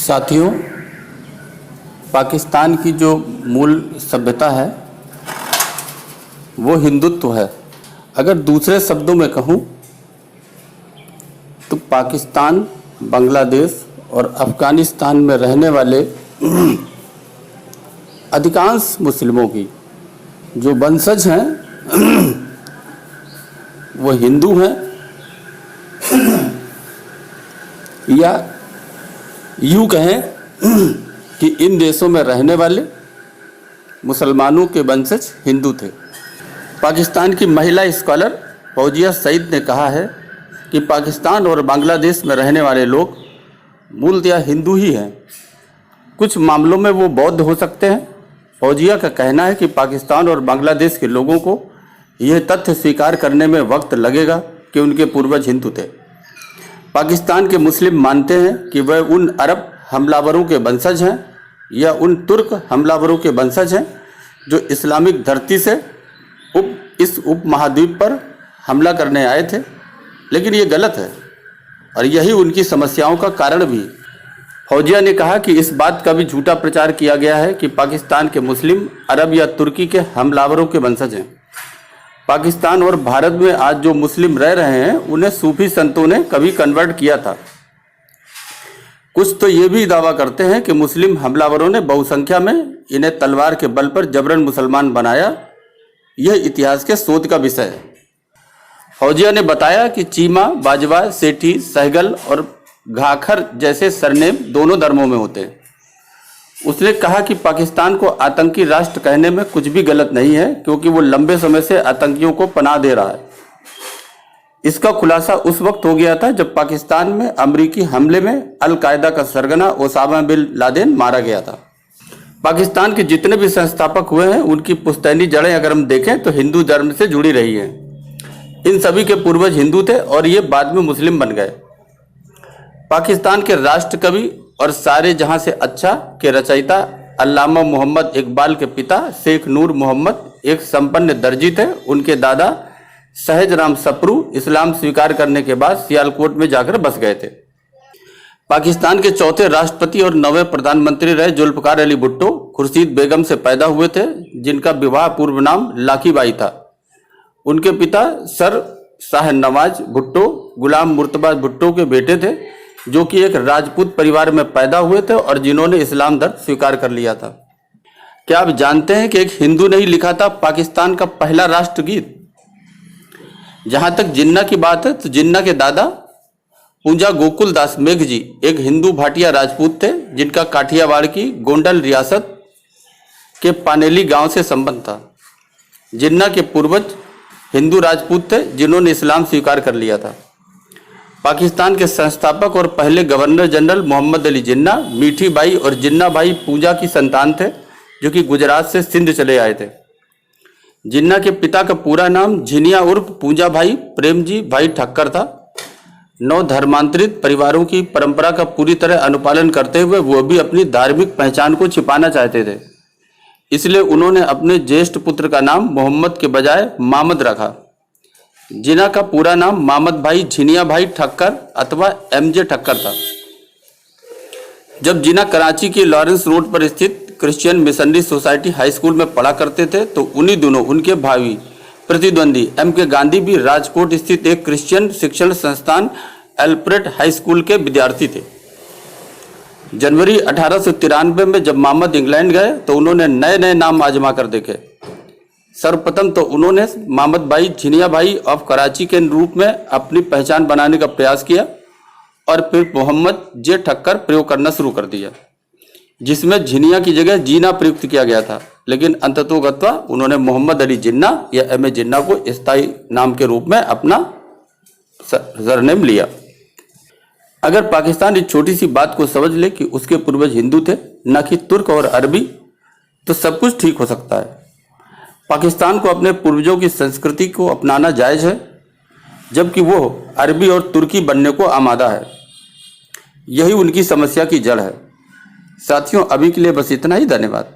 साथियों, पाकिस्तान की जो मूल सभ्यता है वो हिंदुत्व है। अगर दूसरे शब्दों में कहूँ तो पाकिस्तान, बांग्लादेश और अफ़गानिस्तान में रहने वाले अधिकांश मुस्लिमों की जो वंशज हैं वो हिंदू हैं, या यूँ कहें कि इन देशों में रहने वाले मुसलमानों के वंशज हिंदू थे। पाकिस्तान की महिला स्कॉलर फौजिया सईद ने कहा है कि पाकिस्तान और बांग्लादेश में रहने वाले लोग मूलतः हिंदू ही हैं, कुछ मामलों में वो बौद्ध हो सकते हैं। फौजिया का कहना है कि पाकिस्तान और बांग्लादेश के लोगों को यह तथ्य स्वीकार करने में वक्त लगेगा कि उनके पूर्वज हिंदू थे। पाकिस्तान के मुस्लिम मानते हैं कि वह उन अरब हमलावरों के वंशज हैं या उन तुर्क हमलावरों के वंशज हैं जो इस्लामिक धरती से इस उपमहाद्वीप पर हमला करने आए थे, लेकिन ये गलत है और यही उनकी समस्याओं का कारण भी। फौजिया ने कहा कि इस बात का भी झूठा प्रचार किया गया है कि पाकिस्तान के मुस्लिम अरब या तुर्की के हमलावरों के वंशज हैं। पाकिस्तान और भारत में आज जो मुस्लिम रह रहे हैं उन्हें सूफी संतों ने कभी कन्वर्ट किया था। कुछ तो ये भी दावा करते हैं कि मुस्लिम हमलावरों ने बहुसंख्या में इन्हें तलवार के बल पर जबरन मुसलमान बनाया। यह इतिहास के शोध का विषय है। फौजिया ने बताया कि चीमा, बाजवा, सेठी, सहगल और घाखर जैसे सरनेम दोनों धर्मों में होते हैं। उसने कहा कि पाकिस्तान को आतंकी राष्ट्र कहने में कुछ भी गलत नहीं है, क्योंकि वो लंबे समय से आतंकियों को पनाह दे रहा है। इसका खुलासा उस वक्त हो गया था जब पाकिस्तान में अमेरिकी हमले में अल-कायदा का सरगना ओसामा बिन लादेन मारा गया था। पाकिस्तान के जितने भी संस्थापक हुए हैं उनकी पुश्तैनी जड़ें अगर हम देखें तो हिंदू धर्म से जुड़ी रही हैं। इन सभी के पूर्वज हिंदू थे और ये बाद में मुस्लिम बन गए। पाकिस्तान के राष्ट्र कवि और सारे जहां से अच्छा के रचयिता अल्लामा मोहम्मद इकबाल के पिता शेख नूर मोहम्मद एक संपन्न दर्जी थे। उनके दादा सहज राम सप्रू इस्लाम स्वीकार करने के बाद सियालकोट में जाकर बस गए थे। पाकिस्तान के चौथे राष्ट्रपति और 9वें प्रधानमंत्री रहे जुल्फकार अली भुट्टो खुर्शीद बेगम से पैदा हुए थे, जिनका विवाह पूर्व नाम लाकी बाई था। उनके पिता सर शाहनवाज भुट्टो गुलाम मुर्तबा भुट्टो के बेटे थे, जो कि एक राजपूत परिवार में पैदा हुए थे और जिन्होंने इस्लाम धर्म स्वीकार कर लिया था। क्या आप जानते हैं कि एक हिंदू ने ही लिखा था पाकिस्तान का पहला राष्ट्रगीत? जहां तक जिन्ना की बात है तो जिन्ना के दादा पूंजा गोकुल दास मेघ जी एक हिंदू भाटिया राजपूत थे, जिनका काठियावाड़ की गोंडल रियासत के पानेली गांव से संबंध था। जिन्ना के पूर्वज हिंदू राजपूत थे जिन्होंने इस्लाम स्वीकार कर लिया था। पाकिस्तान के संस्थापक और पहले गवर्नर जनरल मोहम्मद अली जिन्ना मीठी बाई और जिन्ना भाई पूंजा की संतान थे, जो कि गुजरात से सिंध चले आए थे। जिन्ना के पिता का पूरा नाम झिनिया उर्फ पूंजा भाई प्रेमजी भाई ठक्कर था। 9 धर्मांतरित परिवारों की परंपरा का पूरी तरह अनुपालन करते हुए वो भी अपनी धार्मिक पहचान को छिपाना चाहते थे, इसलिए उन्होंने अपने ज्येष्ठ पुत्र का नाम मोहम्मद के बजाय मामद रखा। जिन्ना का पूरा नाम मामद भाई झिनिया भाई ठक्कर अथवा एमजे ठक्कर था। जब जिन्ना कराची के लॉरेंस रोड पर स्थित Christian missionary society high school में पढ़ा करते थे तो उन्हीं दिनों उनके भावी प्रतिद्वंदी एम.के. गांधी भी राजकोट स्थित एक क्रिश्चियन शिक्षण संस्थान एल्फ्रेड हाई स्कूल के विद्यार्थी थे। जनवरी 1893 में जब मोहम्मद इंग्लैंड गए तो उन्होंने नए नए नाम आजमा कर देखे। सर्वप्रथम तो उन्होंने मोहम्मद भाई झिनिया भाई ऑफ कराची के रूप में अपनी पहचान बनाने का प्रयास किया और फिर मोहम्मद जे ठक्कर प्रयोग करना शुरू कर दिया, जिसमें झिनिया की जगह जीना प्रयुक्त किया गया था। लेकिन अंततोगत्वा उन्होंने मोहम्मद अली जिन्ना या एम.ए. जिन्ना को स्थायी नाम के रूप में अपना सरनेम लिया। अगर पाकिस्तान इस छोटी सी बात को समझ ले कि उसके पूर्वज हिंदू थे, न कि तुर्क और अरबी, तो सब कुछ ठीक हो सकता है। पाकिस्तान को अपने पूर्वजों की संस्कृति को अपनाना जायज़ है, जबकि वो अरबी और तुर्की बनने को आमादा है। यही उनकी समस्या की जड़ है। साथियों, अभी के लिए बस इतना ही। धन्यवाद।